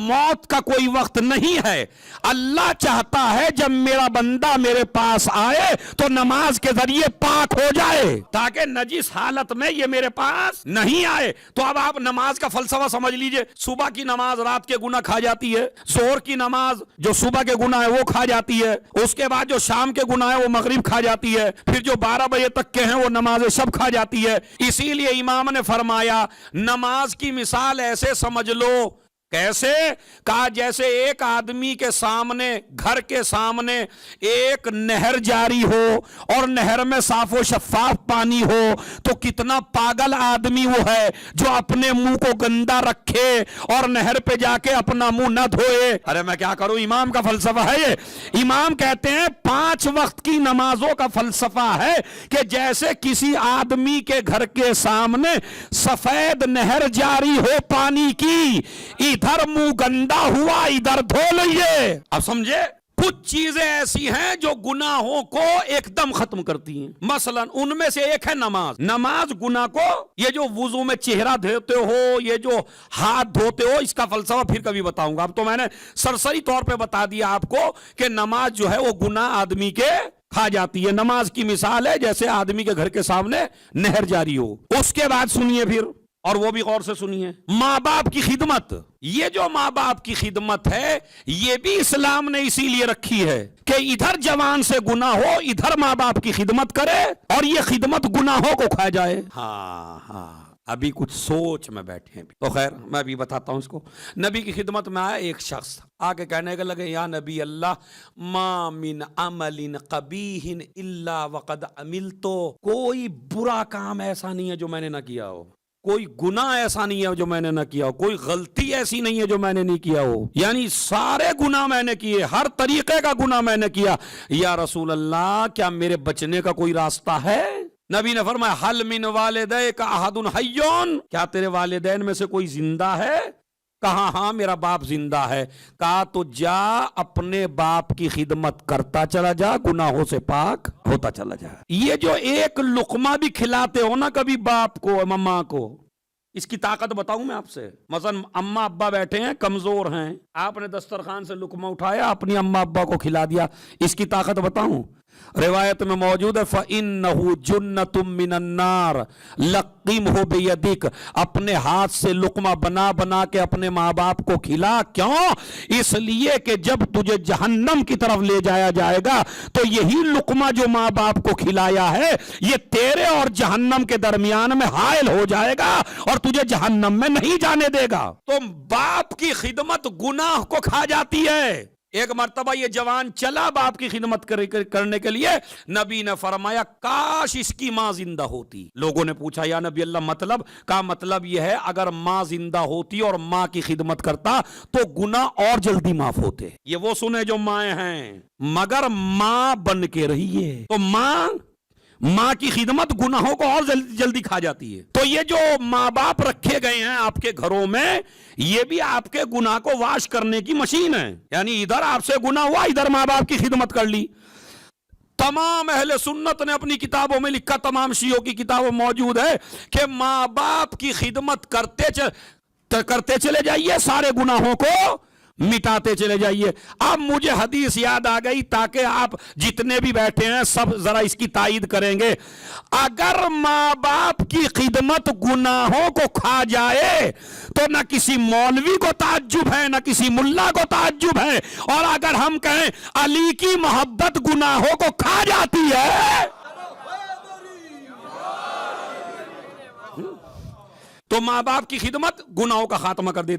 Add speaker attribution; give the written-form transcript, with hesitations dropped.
Speaker 1: موت کا کوئی وقت نہیں ہے. اللہ چاہتا ہے جب میرا بندہ میرے پاس آئے تو نماز کے ذریعے پاک ہو جائے تاکہ نجس حالت میں یہ میرے پاس نہیں آئے. تو اب آپ نماز کا فلسفہ سمجھ لیجئے. صبح کی نماز رات کے گناہ کھا جاتی ہے, ظہر کی نماز جو صبح کے گناہ ہے وہ کھا جاتی ہے, اس کے بعد جو شام کے گناہ ہے وہ مغرب کھا جاتی ہے, پھر جو 12 بجے تک کے ہیں وہ نماز شب کھا جاتی ہے. اسی لیے امام نے فرمایا نماز کی مثال ایسے سمجھ لو. کیسے؟ کہا جیسے ایک آدمی کے سامنے, گھر کے سامنے ایک نہر جاری ہو اور نہر میں صاف و شفاف پانی ہو تو کتنا پاگل آدمی وہ ہے جو اپنے منہ کو گندا رکھے اور نہر پہ جا کے اپنا منہ نہ دھوئے. ارے میں کیا کروں, امام کا فلسفہ ہے یہ. امام کہتے ہیں 5 وقت کی نمازوں کا فلسفہ ہے کہ جیسے کسی آدمی کے گھر کے سامنے سفید نہر جاری ہو پانی کی, ادھر منہ گندا ہوا ادھر دھو لئیے. اب سمجھے, کچھ چیزیں ایسی ہیں جو گناہوں کو ایک دم ختم کرتی ہیں. مثلا ان میں سے ایک ہے نماز. نماز گناہ کو, یہ جو وضو میں چہرہ دھوتے ہو, یہ جو ہاتھ دھوتے ہو, اس کا فلسفہ پھر کبھی بتاؤں گا. اب تو میں نے سرسری طور پہ بتا دیا آپ کو کہ نماز جو ہے وہ گناہ آدمی کے کھا جاتی ہے. نماز کی مثال ہے جیسے آدمی کے گھر کے سامنے نہر جاری ہو. اس کے بعد سنیے پھر, اور وہ بھی غور سے سنیے, ماں باپ کی خدمت. یہ جو ماں باپ کی خدمت ہے یہ بھی اسلام نے اسی لیے رکھی ہے کہ ادھر جوان سے گناہ ہو, ادھر ماں باپ کی خدمت کرے اور یہ خدمت گناہوں کو کھا جائے. ہاں ابھی کچھ سوچ میں بیٹھے ہیں. تو خیر میں بھی بتاتا ہوں اس کو. نبی کی خدمت میں آیا ایک شخص, آگے کہنے کے لگے یا نبی اللہ ما من عمل قبیح الا وقد عملتو. کوئی برا کام ایسا نہیں ہے جو میں نے نہ کیا ہو, کوئی گناہ ایسا نہیں ہے جو میں نے نہ کیا ہو, کوئی غلطی ایسی نہیں ہے جو میں نے نہیں کیا ہو. یعنی سارے گناہ میں نے کیے, ہر طریقے کا گناہ میں نے کیا. یا رسول اللہ کیا میرے بچنے کا کوئی راستہ ہے؟ نبی نے فرمایا حل من والدیک احد حی, کیا تیرے والدین میں سے کوئی زندہ ہے؟ کہا ہاں میرا باپ زندہ ہے. کہا تو جا اپنے باپ کی خدمت کرتا چلا جا, گناہوں سے پاک ہوتا چلا جا. یہ جو ایک لقمہ بھی کھلاتے ہو نا کبھی باپ کو مما کو, اس کی طاقت بتاؤں میں آپ سے. مثلا اماں ابا بیٹھے ہیں کمزور ہیں, آپ نے دسترخوان سے لقمہ اٹھایا اپنی اماں ابا کو کھلا دیا, اس کی طاقت بتاؤں. روایت میں موجود ہے فَإِنَّهُ جُنَّةٌ مِّنَ النَّارِ لَقِّمْهُ بِيَدِكَ. اپنے ہاتھ سے لقمہ بنا بنا کے اپنے ماں باپ کو کھلا. کیوں؟ اس لیے کہ جب تجھے جہنم کی طرف لے جایا جائے گا تو یہی لقمہ جو ماں باپ کو کھلایا ہے یہ تیرے اور جہنم کے درمیان میں حائل ہو جائے گا اور تجھے جہنم میں نہیں جانے دے گا. تو باپ کی خدمت گناہ کو کھا جاتی ہے. ایک مرتبہ یہ جوان چلا باپ کی خدمت کرنے کے لیے, نبی نے فرمایا کاش اس کی ماں زندہ ہوتی. لوگوں نے پوچھا یا نبی اللہ مطلب؟ کا مطلب یہ ہے اگر ماں زندہ ہوتی اور ماں کی خدمت کرتا تو گناہ اور جلدی معاف ہوتے. یہ وہ سنے جو مائیں ہیں, مگر ماں بن کے رہیے. تو ماں کی خدمت گناہوں کو اور جلدی کھا جاتی ہے. تو یہ جو ماں باپ رکھے گئے ہیں آپ کے گھروں میں, یہ بھی آپ کے گناہ کو واش کرنے کی مشین ہے. یعنی ادھر آپ سے گناہ ہوا, ادھر ماں باپ کی خدمت کر لی. تمام اہل سنت نے اپنی کتابوں میں لکھا, تمام شیعوں کی کتابوں موجود ہے کہ ماں باپ کی خدمت کرتے چلے جائیے, سارے گناہوں کو مٹاتے چلے جائیے. اب مجھے حدیث یاد آ گئی تاکہ آپ جتنے بھی بیٹھے ہیں سب ذرا اس کی تائید کریں گے. اگر ماں باپ کی خدمت گناہوں کو کھا جائے تو نہ کسی مولوی کو تعجب ہے نہ کسی ملا کو تعجب ہے, اور اگر ہم کہیں علی کی محبت گناہوں کو کھا جاتی ہے تو ماں باپ کی خدمت گناہوں کا خاتمہ کر دیتی.